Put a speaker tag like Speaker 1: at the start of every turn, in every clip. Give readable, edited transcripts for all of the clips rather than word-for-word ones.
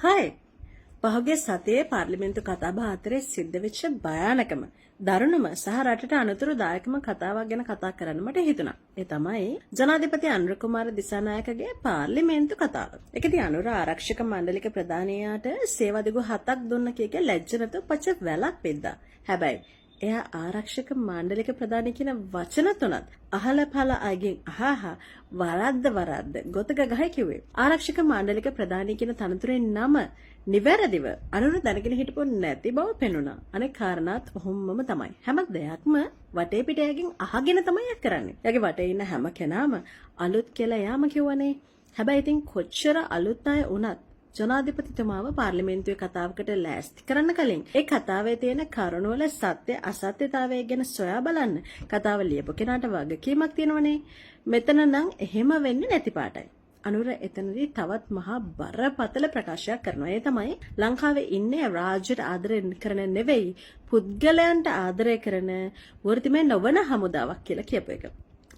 Speaker 1: හයි පහුගිය සතියේ පාර්ලිමේන්තු කතාබහ අතරේ සිද්ධ වෙච්ච භයානකම දරුණුම සහ රටට අනුතුරුදායකම කතාවක් ගැන කතා කරන්න මට හිතුණා. ඒ තමයි ජනාධිපති අනුර කුමාර දිසානායකගේ පාර්ලිමේන්තු කතාව. ඒකදී අනුර ආරක්ෂක මණ්ඩලික ප්‍රධානියාට සේවාදිගු 7ක් දුන්න කීක ලැජ්ජ නැතුව පච්ච වැලක් පෙද්දා. හැබැයි එයා ආරක්ෂක මණ්ඩලික ප්‍රධානී කියන වචන තුනත් අහල පහල අයගෙන් අහහා වරද්ද ගොතක ගහයි කිව්වේ. ආරක්ෂක මණ්ඩලික ප්‍රධානී කියන තනතුරේ නම නිවැරදිව අනුර දැනගෙන හිටපො නැති බව පෙනුණා. අනෙක් කාරණාත් ඔහොමම තමයි. හැම දෙයක්ම වටේ පිටයකින් අහගෙන තමයි කරන්නේ. එයාගේ වටේ ඉන්න හැම කෙනාම අලුත් කියලා යාම කිව්වනේ. හැබැයි ඉතින් කොච්චර අලුත් අය වුණත් ජනාධිපතිතුමාව පාර්ලිමේන්තුවේ කතාවකට ලෑස්ති කරන්න කලින් ඒ කතාවේ තියෙන කරුණවල සත්‍ය අසත්‍යතාවය ගැන සොයා බලන්න කතාව ලියපු කෙනාට වගකීමක් තියෙනවනේ. මෙතන නම් එහෙම වෙන්නේ නැති පාටයි. අනුර එතනදී තවත් මහා බරපතල ප්‍රකාශයක් කරනවා. ඒ තමයි ලංකාවේ ඉන්නේ රාජ්‍යයට ආදරය කරන නෙවෙයි පුද්ගලයන්ට ආදරය කරන වෘත්තිමය නොවන හමුදාවක් කියලා කියපු එක.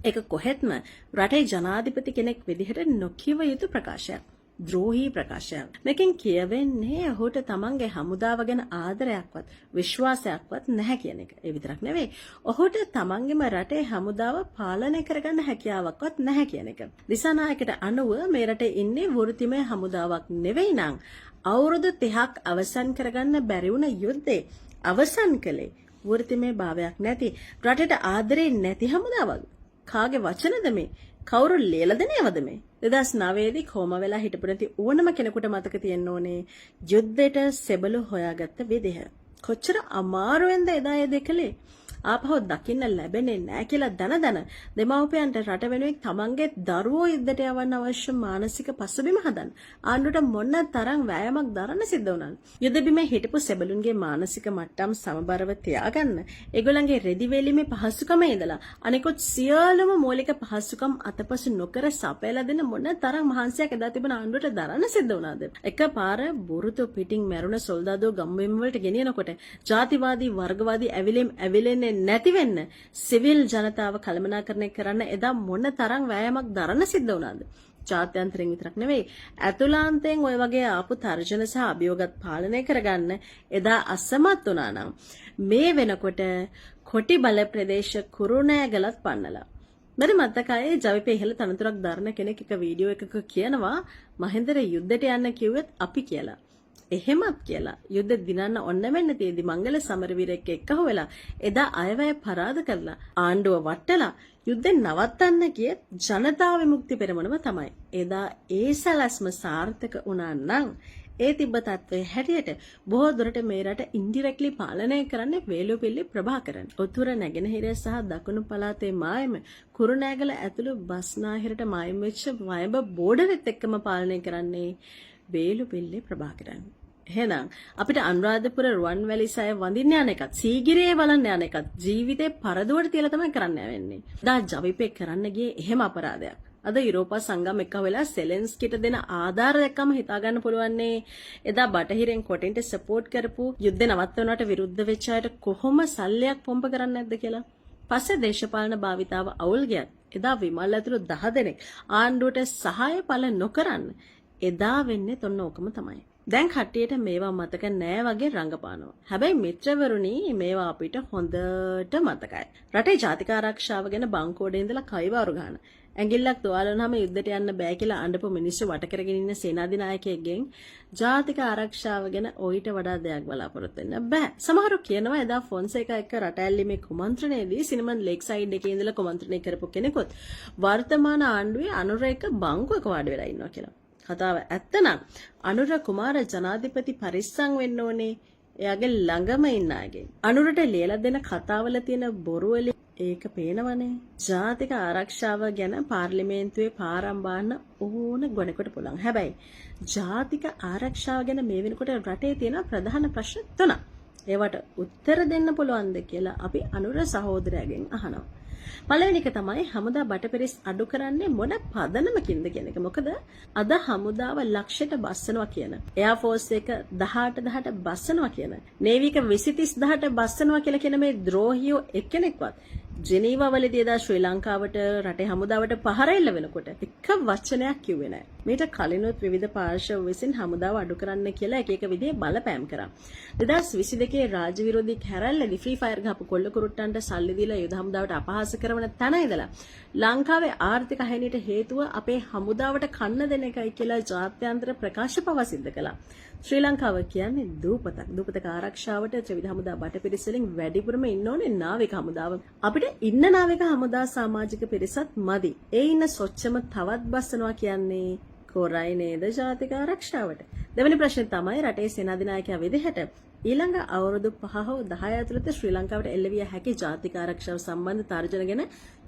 Speaker 1: ඒක කොහෙත්ම රටේ ජනාධිපති කෙනෙක් විදිහට නොකියව යුතු ප්‍රකාශයක්. ද්‍රෝහී ප්‍රකාශයක්. මේකෙන් කියවෙන්නේ ඔහුට තමන්ගේ හමුදාව ගැන ආදරයක්වත් විශ්වාසයක්වත් නැහැ කියන එක. ඒ විතරක් නෙවෙයි ඔහුට තමන්ගේම රටේ හමුදාව පාලනය කරගන්න හැකියාවක්වත් නැහැ කියන එක. දිසානායකට අනුව මේ රටේ ඉන්නේ වෘත්තිමය හමුදාවක් නෙවෙයි නං අවුරුදු 30ක් අවසන් කරගන්න බැරි වුණ යුද්ධේ අවසන් කළේ වෘත්තිමය භාවයක් නැති රටට ආදරේ නැති හමුදාවක්. කාගේ වචනද මේ? කවුරු ලියලා දෙනවද මේ? 2009 දී කොම වෙලා හිටපු නැති ඕනම කෙනෙකුට මතක තියෙන්න ඕනේ යුද්ධයට සෙබළු හොයාගත්ත විදිහ. කොච්චර අමාරුවෙන්ද එදා ඒ දෙකලේ. ආපහු දකින්න ලැබෙන්නේ නැහැ කියලා දන දෙමව්පියන්ට රට වෙනුවෙන් තමන්ගේ දරුවෝ යුද්ධයට යවන්න අවශ්‍ය මානසික පසුබිම හදන්න ආණ්ඩුවට මොන තරම් වෑයමක් දරන්න සිද්ධ වුණාද? යුද බිමේ හිටපු සෙබළුන්ගේ මානසික මට්ටම් සමබරව තියාගන්න ඒගොල්ලන්ගේ රෙදි වේලීමේ පහසුකම ඉඳලා අනිකුත් සියලුම මූලික පහසුකම් අතපසු නොකර සපයලා දෙන මොන තරම් මහන්සියක් එදා තිබුණ ආණ්ඩුවට දරන්න සිද්ධ වුණාද? එකපාර බුරුතු පිටින් මැරුණ සොල්දාදුව ගම්බිම් වලට ගෙනියනකොට ජාතිවාදී වර්ගවාදී ඇවිලෙන්නේ නැති වෙන්න සිවිල් ජනතාව කළමනාකරණය කරන්න එදා මොන තරම් වෑයමක් දරන්න සිද්ධ වුණාද? ජාත්‍යන්තරින් විතරක් නෙවෙයි ඇතුළාන්තයෙන් ওই වගේ ආපු තර්ජන සහ අභියෝගත් පාලනය කරගන්න එදා අසමත් වුණා නම් මේ වෙනකොට කොටි බල ප්‍රදේශ කුරුණෑගලත් පන්නලා. මට මතකයි ජවිපේ ඉහළ තනතුරක් දරන කෙනෙක් එක වීඩියෝ එකක කියනවා මහෙන්දර යුද්ධයට යන්න කිව්වෙත් අපි කියලා. එහෙමත් කියලා යුද්ධ දිනන්න ඔන්න වෙන්න තියදී මංගල සමරවීරයෙක් එක්කහුව වෙලා එදා අයවැය පරාද කරලා ආණ්ඩුව වටලා යුද්ධෙන් නවත්තන්න ගියේ ජනතා විමුක්ති පෙරමුණම තමයි. එදා ඒ සැලැස්ම සාර්ථක වුණා නම් ඒ තිබ්බ තත්ත්වයේ හැටියට බොහෝ දුරට මේ රට ඉන්ඩිරෙක්ට්ලි පාලනය කරන්නේ වේලුපිල්ලි ප්‍රභාකරන්. උතුර නැගෙනහිර සහ දකුණු පළාතේ මායම කුරුණෑගල ඇතුළු බස්නාහිරට මායම වෙච්ච වයඹ බෝඩරෙත් එක්කම පාලනය කරන්නේ වේලුපිල්ලි ප්‍රභාකරන්. එහෙනම් අපිට අනුරාධපුර රුවන්වැලි සය වඳින්න යන එකත් සීගිරියේ බලන්න යන එකත් ජීවිතේ පරදුවට තියලා තමයි කරන්න වෙන්නේ. දා ජවිපේ කරන්න ගියේ එහෙම අපරාධයක්. අද යුරෝපා සංගම් එක වෙලා සෙලෙන්ස්කිට දෙන ආධාර දැක්කම හිතා ගන්න පුළුවන්නේ එදා බටහිරෙන් කොටින්ට සපෝට් කරපු යුද්ධ නවත්වනවට විරුද්ධ වෙච්ච අයට කොහොම සල්ලියක් පොම්ප කරන්නේ නැද්ද කියලා. පස්සේ දේශපාලන භාවිතාව අවුල් ගියත් එදා විමල් ඇතුළු 10 දෙනෙක් ආණ්ඩුවට සහාය පළ නොකරන්න එදා වෙන්නේ තොන්න ඕකම තමයි. දැන් කට්ටියට මේවා මතක නෑ වගේ රංගපානවා. හැබැයි මිත්‍රවරුනි මේවා අපිට හොඳට මතකයි. රටේ ජාතික ආරක්ෂාව ගැන බංකෝඩේ ඉඳලා කයිවාරු ගන්න. ඇඟිල්ලක් තුවාල වුණාම යුද්ධයට යන්න බෑ කියලා අඬපු මිනිස්සු වට කරගෙන ඉන්න සේනාධිනායකයෙක්ගෙන් ජාතික ආරක්ෂාව ගැන ඔయిత වඩා දෙයක් බලාපොරොත්තු වෙන්න බෑ. සමහරව කියනවා එදා ෆොන්සේකා එක්ක රට ඇල්ලීමේ කුමන්ත්‍රණයේදී සිනමන් ලේක් සයිඩ් එකේ ඉඳලා කුමන්ත්‍රණය කරපු කෙනෙකුත් වර්තමාන ආණ්ඩුවේ අනුර එක බංකුවක වාඩි වෙලා ඉන්නවා කියලා. කතාව ඇත්තනම් අනුර කුමාර ජනාධිපති පරිස්සම් වෙන්න ඕනේ එයාගේ ළඟම ඉන්න අයගෙන්. අනුරට ලියලා දෙන කතාවල තියෙන බොරුවලින් ඒක පේනවනේ. ජාතික ආරක්ෂාව ගැන පාර්ලිමේන්තුවේ පාරම් බාන්න ඕන ගොනෙකට පුළුවන්. හැබැයි ජාතික ආරක්ෂාව ගැන මේ වෙනකොට රටේ තියෙන ප්‍රධාන ප්‍රශ්න 3. ඒවට උත්තර දෙන්න පුළුවන්ද කියලා අපි අනුර සහෝදරයාගෙන් අහනවා. පළවෙනි එක තමයි හමුදා බටපිරිස් අඩු කරන්නේ මොන පදනමකින්ද කියන එක. මොකද අද හමුදාව ලක්ෂයට බස්සනවා කියන, එයා ෆෝස් එක 18 බස්සනවා කියන, නේවි එක 20 30 බස්සනවා කියලා කියන මේ ද්‍රෝහියෝ එක්කෙනෙක්වත් ජෙනීවා වලදී එදා ශ්‍රී ලංකාවට රටේ හමුදාවට පහර එල්ල වෙනකොට එක වචනයක් කිව්වේ නැහැ. මීට කලිනුත් විවිධ පාර්ශ්ව විසින් හමුදාව අඩු කරන්න කියලා එක එක විදිහේ බලපෑම් කරා. 2022 රාජ්‍ය විරෝධී කැරැල්ලදී ෆ්‍රී ෆයර් ගහපු කොල්ල කුරුට්ටන්ට සල්ලි දීලා යුද හමුදාවට අපහාස කරන තැන ඉඳලා ලංකාවේ ආර්ථික අහිමියට හේතුව අපේ හමුදාවට කන්න දෙන එකයි කියලා ජාත්‍යන්තර ප්‍රකාශ පවා සිද්ධ කළා. ශ්‍රී ලංකාව කියන්නේ දූපතක්. දූපතක ආරක්ෂාවට ත්‍රිවිධ හමුදා බටපිරිස වලින් වැඩිපුරම ඉන්න ඕනේ නාවික හමුදාව. අපිට ඉන්න නාවික හමුදා සමාජික පිරිසත් මදි. ඒ ඉන්න සොච්චම තවත් බස්සනවා කියන්නේ කොරයි නේද ජාතික ආරක්ෂාවට. දෙවෙනි ප්‍රශ්නේ තමයි රටේ සේනාධිනායකයා විදිහට ඊළඟ අවුරුදු 5 හෝ 10 ඇතුළත ශ්‍රී ලංකාවට එල්ලවිය හැකි ජාතික ආරක්ෂාව සම්බන්ධ තර්ජන ගැන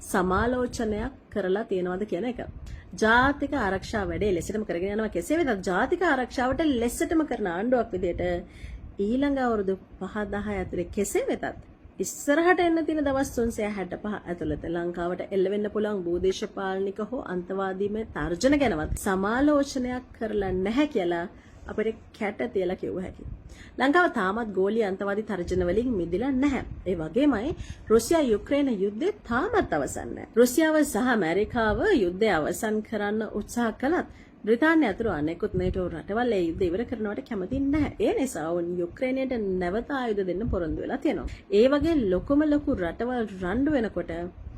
Speaker 1: සමාලෝචනයක් කරලා තියෙනවද කියන එක. ජාතික ආරක්ෂාව වැඩේ ලෙසටම කරගෙන යනවා. කෙසේ වෙතත් ජාතික ආරක්ෂාවට ලෙසටම කරන ආණ්ඩුවක් විදිහට ඊළඟ අවුරුදු 5-10 ඇතුලේ කෙසේ වෙතත් ඉස්සරහට එන්න තියෙන දවස් 365 ඇතුළත ලංකාවට එල්ල වෙන්න පුළුවන් භූදේශපාලනික හෝ අන්තවාදීමය තර්ජන ගැනවත් සමාලෝචනයක් කරලා නැහැ කියලා අපිට කැට තියලා කිව්ව හැකියි. ලංකාව තාමත් ගෝලීය අන්තවාදී තර්ජන වලින් මිදිලා නැහැ. ඒ වගේමයි රුසියා යුක්‍රේන යුද්ධය තාමත් අවසන් නැහැ. රුසියාව සහ ඇමරිකාව යුද්ධය අවසන් කරන්න උත්සාහ කළත් බ්‍රිතාන්‍ය ඇතුළු අනෙකුත් නේටෝ රටවල් ඒ යුද්ධය ඉවර කරනවට කැමති නැහැ. ඒ නිසා උන් යුක්‍රේනයට නැවත ආයුධ දෙන්න පොරොන්දු වෙලා තියෙනවා. ඒ වගේ ලොකුම ලොකු රටවල් රණ්ඩු වෙනකොට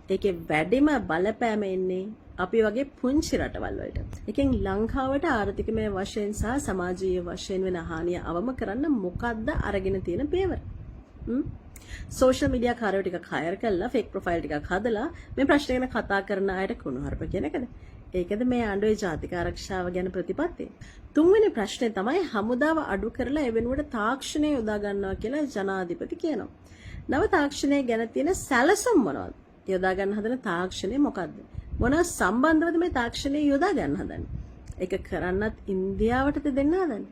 Speaker 1: ඒකේ වැඩිම බලපෑම එන්නේ අපි වගේ පුංචි රටවල් වලට. එකෙන් ලංකාවට ආර්ථිකමය වශයෙන් සහ සමාජීය වශයෙන් වෙන හානිය අවම කරන්න මොකද්ද අරගෙන තියෙන පියවර? සෝෂල් මීඩියා කාර්යෝ ටිකක් හයර් කරලා ෆේක් ප්‍රොෆයිල් ටිකක් හදලා මේ ප්‍රශ්න ගැන කතා කරන අයට කුණුහරුප කියන එකද? ඒකද මේ ආණ්ඩුවේ ජාතික ආරක්ෂාව ගැන ප්‍රතිපත්තිය. තුන්වෙනි ප්‍රශ්නේ තමයි හමුදාව අඩු කරලා ඒ වෙනුවට තාක්ෂණය යොදා ගන්නවා කියලා ජනාධිපති කියනවා. නව තාක්ෂණය ගැන තියෙන සැලසුම් මොනවද? යොදා ගන්න හදන තාක්ෂණය මොකද්ද? මොන සම්බන්ධවද මේ තාක්ෂණය යොදා ගන්න හදන්නේ? ඒක කරන්නත් ඉන්දියාවටද දෙන්න හදන්නේ?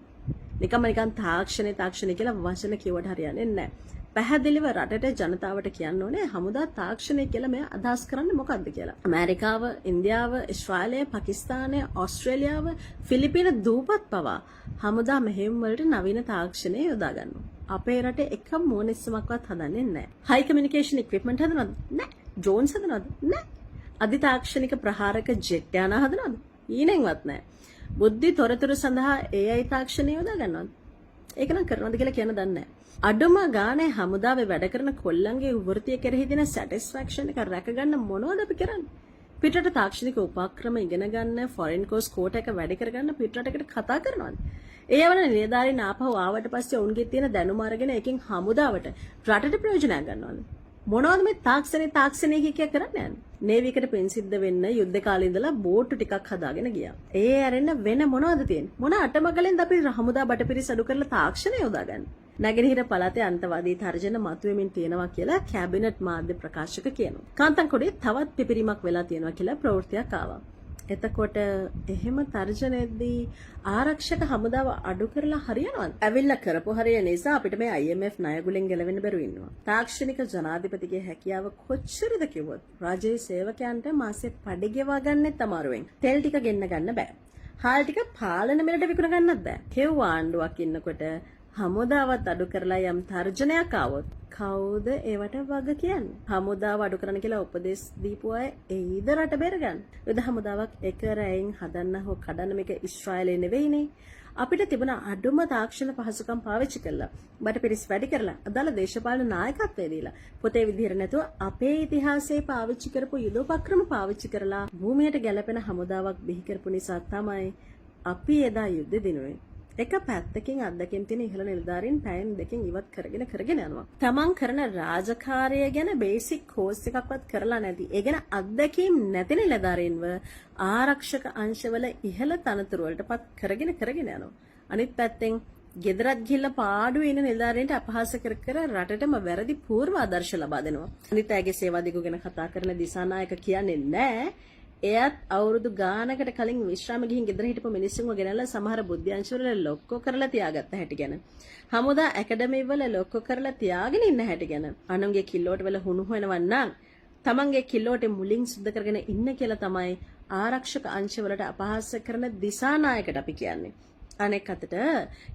Speaker 1: නිකන් තාක්ෂණය කියලා වචන කිව්වට හරියන්නේ නැහැ. පැහැදිලිව රටට ජනතාවට කියන්න ඕනේ හමුදා තාක්ෂණය කියලා මේ අදහස් කරන්නේ මොකද්ද කියලා. ඇමරිකාව, ඉන්දියාව, ඊශ්‍රායලය, පාකිස්තානය, ඕස්ට්‍රේලියාව, ෆිලිපීන දූපත් පවා හමුදා මෙහෙයුම් වලට නවීන තාක්ෂණය යොදා ගන්නවා. අපේ රටේ එක මොනිස්සමක්වත් හදන්නේ නැහැ. හයි කමියුනිකේෂන් ඉක්විප්මන්ට් හදනවද? නැහැ. ඩ්‍රෝන්ස් හදනවද? නැහැ. අධි තාක්ෂණික ප්‍රහාරක ජෙට් යාන හදනවද? ඊනෙන්වත් නැහැ. බුද්ධි තොරතුරු සඳහා AI තාක්ෂණය යොදා ගන්නවද? ඒක නම් කරනවද කියලා කියන්න දන්නේ නැහැ. අඩුම ගානේ හමුදාවේ වැඩ කරන කොල්ලන්ගේ වෘත්තිය කෙරෙහි දෙන සැටිස්ෆැක්ෂන් එක රැකගන්න මොනවද අපි කරන්නේ? පිටරට තාක්ෂණික උපක්‍රම ඉගෙන ගන්න, ෆොරෙන් කෝස් කෝට් එක වැඩි කරගන්න පිටරටකට කතා කරනවද? ඒ වන නිලධාරීන් ආපහු ආවට පස්සේ ඔවුන්ගේ තියෙන දැනුම අරගෙන එකෙන් හමුදාවට රටට ප්‍රයෝජනයක් ගන්නවද? මොනවද මේ තාක්ෂණය කිය කරන්නේ? නේවි එකට පින් සිද්ධ වෙන්න යුද්ධ කාලේ ඉඳලා බෝට්ටු ටිකක් හදාගෙන ගියා. ඒ ඇරෙන්න වෙන මොනවද තියෙන්නේ? මොන අටමගලෙන්ද අපි හමුදා බටපිරිස අඩු කරලා තාක්ෂණය යොදාගන්නේ? නැගෙනහිර පළාතේ අන්තවාදී තර්ජන මතුවෙමින් තියෙනවා කියලා කැබිනට් මාධ්‍ය ප්‍රකාශක කියනවා. කාන්තන්කොඩේ තවත් පිපිරීමක් වෙලා තියෙනවා කියලා ප්‍රවෘත්තියක් ආවා. එතකොට එහෙම තර්ජනයේදී ආරක්ෂක හමුදාව අඩු කරලා හරියනවද? ඇවිල්ලා කරපු හරිය නිසා අපිට මේ IMF ණයගුලෙන් ගැලවෙන්න බැරුව ඉන්නවා. තාක්ෂණික ජනාධිපතිගේ හැකියාව කොච්චරද කිව්වොත් රාජ්‍යයේ සේවකයන්ට මාසෙ පඩි ගෙවා ගන්නෙත් අමාරුවෙන්. තෙල් ටික ගෙන්න ගන්න බෑ. හාල් ටික පාලන මිලට විකුණ ගන්නත් බෑ. කෙව් ආණ්ඩුවක් ඉන්නකොට හමුදාවත් අඩු කරලා යම් තර්ජනයක් ආවොත් කවුද ඒවට වග කියන්නේ? හමුදාව අඩු කරන්න කියලා උපදෙස් දීපු අය එයිද රට බේරගන්න? යුද හමුදාවක් එක රැයින් හදන්න හෝ කඩන්න මේක ඊශ්‍රායලේ නෙවෙයිනේ. අපිට තිබුණ අඩුම තාක්ෂණ පහසුකම් පාවිච්චි කළා. බටපිරිස් වැඩි කරලා අදාළ දේශපාලන නායකත්වය දීලා පොතේ විදිහට නැතුව අපේ ඉතිහාසයේ පාවිච්චි කරපු යුදෝපක්‍රම පාවිච්චි කරලා භූමියට ගැලපෙන හමුදාවක් බිහි කරපු නිසා තමයි අපි එදා යුද්ධ දිනුවේ. එක පැත්තකින් අත්දැකීම් තියෙන ඉහළ නිලධාරීන් පැයෙන් දෙකකින් ඉවත් කරගෙන යනවා. තමන් කරන රාජකාරිය ගැන බේසික් කෝස් එකක්වත් කරලා නැති. ඒ ගැන අත්දැකීම් නැති නිලධාරීන්ව ආරක්ෂක අංශවල ඉහළ තනතුරු වලටපත් කරගෙන යනවා. අනිත් පැත්තෙන් ගෙදරත් ගිහිල්ලා පාඩුවේ ඉන්න නිලධාරීන්ට අපහාස කර රටටම වැරදි පූර්ව ආදර්ශ ලබා දෙනවා. අනිත් අයගේ සේවා දිගු ගැන කතා කරන දිසානායක කියන්නේ නැහැ. එයත් අවුරුදු ගානකට කලින් විශ්‍රාම ගිහින් ගෙදර හිටපු මිනිස්සුන්ව ගෙනල්ලා සමහර බුද්ධ්‍යංශවල ලොක්කෝ කරලා තියාගත්ත හැටි ගැන. හමුදා ඇකඩමි වල ලොක්කෝ කරලා තියාගෙන ඉන්න හැටි ගැන. අනුන්ගේ කිල්ලෝට වල හුණු හොයනවා නම් තමන්ගේ කිල්ලෝටේ මුලින් සුද්ධ කරගෙන ඉන්න කියලා තමයි ආරක්ෂක අංශවලට අපහාස කරන දිසානායකට අපි කියන්නේ. අනෙක් අතට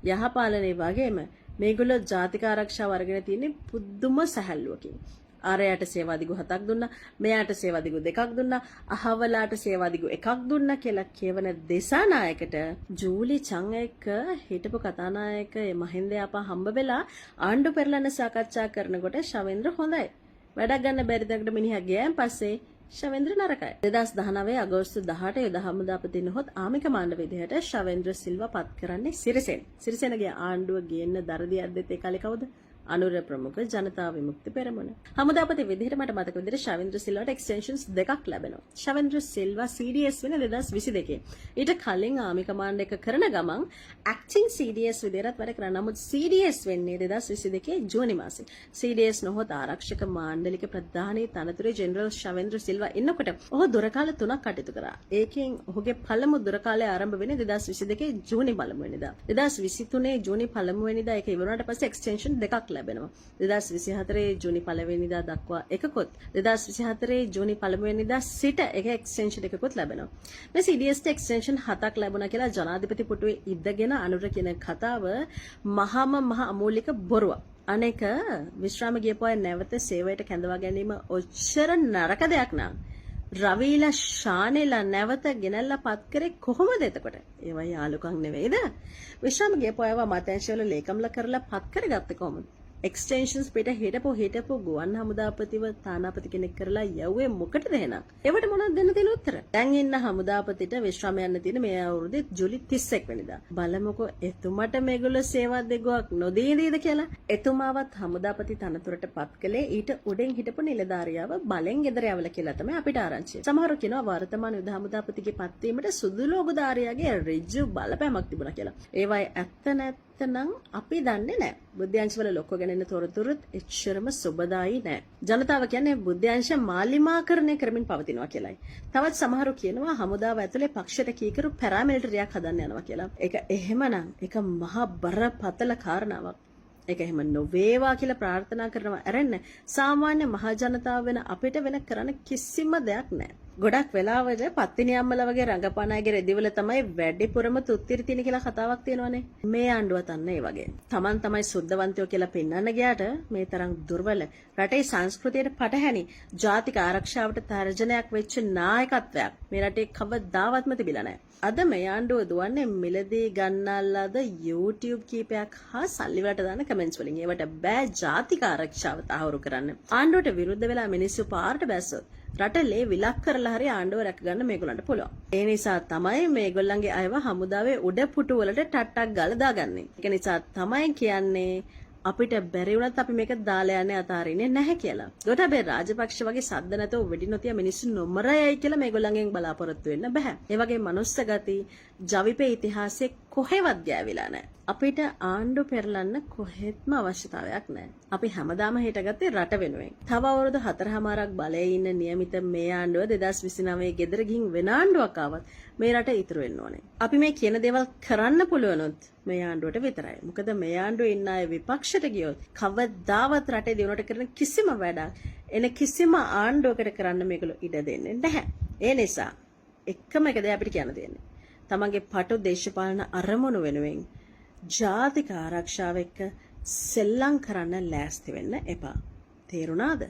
Speaker 1: යහපාලනේ වගේම මේගොල්ලෝ ජාතික ආරක්ෂාව අරගෙන තියෙන්නේ පුදුම සැහැල්ලුවකින්. ආරයට සේවාදිගු 7ක් දුන්නා, මෙයාට සේවාදිගු 2ක් දුන්නා, අහවලාට සේවාදිගු 1ක් දුන්නා කියලා කියවන දේශානායකට ජූලි චං එක්ක හිටපු කතානායක මහින්ද යාපා හම්බ වෙලා ආණ්ඩු පෙරළන සාකච්ඡා කරනකොට ශවේන්ද්‍ර හොඳයි. වැඩක් ගන්න බැරි දෙයකට මිනිහා ගියන් පස්සේ ශවේන්ද්‍ර නරකයි. 2019 අගෝස්තු 18 යුද හමුදාපති නොහොත් ආමික මාණ්ඩ විදිහට ශවේන්ද්‍ර සිල්වා පත් කරන්නේ සිරිසෙන්. සිරිසෙනගේ ආණ්ඩුව ගේන්න දරදී අද්දෙත් ඒ කාලේ කවුද? අනුර ප්‍රමුඛ ජනතා විමුක්ති පෙරමුණ. හමුදාපති විදිහට මට මතක විදිහට ශවේන්ද්‍ර සිල්වාට එක්ස්ටෙන්ෂන්ස් දෙකක් ලැබෙනවා. ශවේන්ද්‍ර සිල්වා CDS වෙන 2022. ඊට කලින් ආමි කමාන්ඩ් එක කරන ගමන් ඇක්ටිං CDS විදිහට වැඩ කරා. නමුත් CDS වෙන්නේ 2022 ජූනි මාසේ. CDS නොහොත් ආරක්ෂක මාණ්ඩලික ප්‍රධානී තනතුරේ ජෙනරල් ශවේන්ද්‍ර සිල්වා ඉන්නකොට ඔහු දුරකාල 3ක් කටයුතු කරා. ඒකෙන් ඔහුගේ පළමු දුරකාලය ආරම්භ වෙන්නේ 2022 ජූනි පළමු වෙනිදා. 2023 ජූනි පළමු වෙනිදා ඒක ඉවරනට පස්සේ එක්ස්ටෙන්ෂන් දෙකක් ලැබෙනවා. 2024 ජූනි පළවෙනිදා දක්වා එකකොත් 2024 ජූනි පළවෙනිදා සිට එක එක්ස්ටෙන්ෂන් එකකොත් ලැබෙනවා. මේ CDS එක්ස්ටෙන්ෂන් 7ක් ලැබුණා කියලා ජනාධිපති පුටුවේ ඉද්දගෙන අනුර කියන කතාව මහා අමූලික බොරුවක්. අනේක විශ්‍රාම ගියපුවා නැවත සේවයට කැඳවා ගැනීම ඔච්චර නරක දෙයක් නං රවීලා ශානෙලා නැවත ගෙනල්ලා පත් කරේ කොහොමද එතකොට? ඒවා යාළුකම් නෙවෙයිද? විශ්‍රාම ගියපුවා මතංශවල ලේකම්ලා කරලා පත් කරගත්තේ කොහොමද? එක්ස්ටෙන්ෂන්ස් පිට හිටපු ගුවන් හමුදාපතිව තානාපති කෙනෙක් කරලා යවුවේ මොකටද එහෙනම්? ඒවට මොනවද දෙන්න තියෙන උත්තර? දැන් ඉන්න හමුදාපතිට විශ්‍රාම යන්න තියෙන මේ අවුරුද්දේ ජූලි 31 වෙනිදා. බලමුකෝ එතුමට මේගොල්ලෝ සේවා දෙගොක් නොදීනේද කියලා. එතුමාවත් හමුදාපති තනතුරට පත් කළේ ඊට උඩින් හිටපු නිලධාරියාව බලෙන් ගෙදර යවලා කියලා තමයි අපිට ආරංචිය. සමහරව කියනවා වර්තමාන යුද හමුදාපතිගේ පත්වීමට සුදු ලෝගුදාරියාගේ ඍජු බලපෑමක් තිබුණා කියලා. ඒවයි ඇත්ත නැත්තනම් අපි දන්නේ නැහැ. බුද්ධ්‍යංශවල ලොක්ක ගැනෙන තොරතුරුත් එච්චරම සුබදායි නෑ. ජනතාව කියන්නේ බුද්ධ්‍යංශ මාලිමාකරණය කරමින් පවතිනවා කියලායි. තවත් සමහරු කියනවා හමුදාව ඇතුලේ පක්ෂයට කීකරු පැරාමිලිටරියක් හදන්න යනවා කියලා. ඒක එහෙමනම් ඒක මහා බරපතල කාරණාවක්. ඒක එහෙම නොවේවා කියලා ප්‍රාර්ථනා කරනවා. ඇරෙන්න සාමාන්‍ය මහා ජනතාව වෙන අපිට වෙන කරන්න කිසිම දෙයක් නෑ. ගොඩක් වෙලාවට පත්තිනි අම්මලා වගේ රංගපාන අයගේ රෙදිවල තමයි වැඩිපුරම තුත්තිරි තියෙන කියලා කතාවක් තියෙනවානේ. මේ ආණ්ඩුවත් අන්න ඒ වගේ. Taman තමයි සුද්ධවන්තයෝ කියලා පෙන්වන්න ගියාට මේ තරම් දුර්වල රටේ සංස්කෘතියට පටහැනි ජාතික ආරක්ෂාවට තර්ජනයක් වෙච්ච නායකත්වයක් මේ රටේ කවදාවත්ම තිබිලා නැහැ. අද මේ ආණ්ඩුව දුවන්නේ මිලදී ගන්නල්ලාද YouTube කීපයක් හා සල්ලි වලට දාන කමෙන්ට්ස් වලින්. ඒවට බෑ ජාතික ආරක්ෂාව තහවුරු කරන්න. ආණ්ඩුවට විරුද්ධ වෙලා මිනිස්සු පාරට බැස්සොත් රටලේ විලක් කරලා හරි ආණ්ඩුව රැක ගන්න මේගොල්ලන්ට පුළුවන්. ඒ නිසා තමයි මේගොල්ලන්ගේ අයව හමුදාවේ උඩ පුටු වලට ටට්ටක් ගාලා දාගන්නේ. ඒක නිසා තමයි කියන්නේ අපිට බැරි වුණත් අපි මේක දාලා යන්නේ අතාරින්නේ නැහැ කියලා. ගෝඨාභය රාජපක්ෂ වගේ සද්ද නැතෝ වෙඩි නොතිය මිනිස්සු නොමරයයි කියලා මේගොල්ලන්ගෙන් බලාපොරොත්තු වෙන්න බෑ. ඒ වගේ මනුස්ස ගති ජවිපේ ඉතිහාසයේ කොහෙවත් ගෑවිලා නැහැ. අපිට ආණ්ඩු පෙරලන්න කොහෙත්ම අවශ්‍යතාවයක් නැහැ. අපි හැමදාම හිටගත්තේ රට වෙනුවෙන්. තව අවුරුදු 4මාරක් බලයේ ඉන්න નિયમિત මේ ආණ්ඩුව 2029 ගෙදර ගිහින් වෙන ආණ්ඩුවක් ආවත් මේ රට ඉතුරු වෙන්න ඕනේ. අපි මේ කියන දේවල් කරන්න පුළුවනොත් මේ ආණ්ඩුවට විතරයි. මොකද මේ ආණ්ඩුවේ ඉන්න අය විපක්ෂයට ගියොත් කවදාවත් රටේ දියුණුවට කරන කිසිම වැඩක් එන කිසිම ආණ්ඩුවකට කරන්න මේගොල්ලෝ ඉඩ දෙන්නේ නැහැ. ඒ නිසා එකම එක දේ අපිට කියන්න තියෙන්නේ. තමන්ගේ පටු දේශපාලන අරමුණු වෙනුවෙන් ජාතික ආරක්ෂාව එක්ක සෙල්ලම් කරන්න ලෑස්ති වෙන්න එපා. තේරුණාද?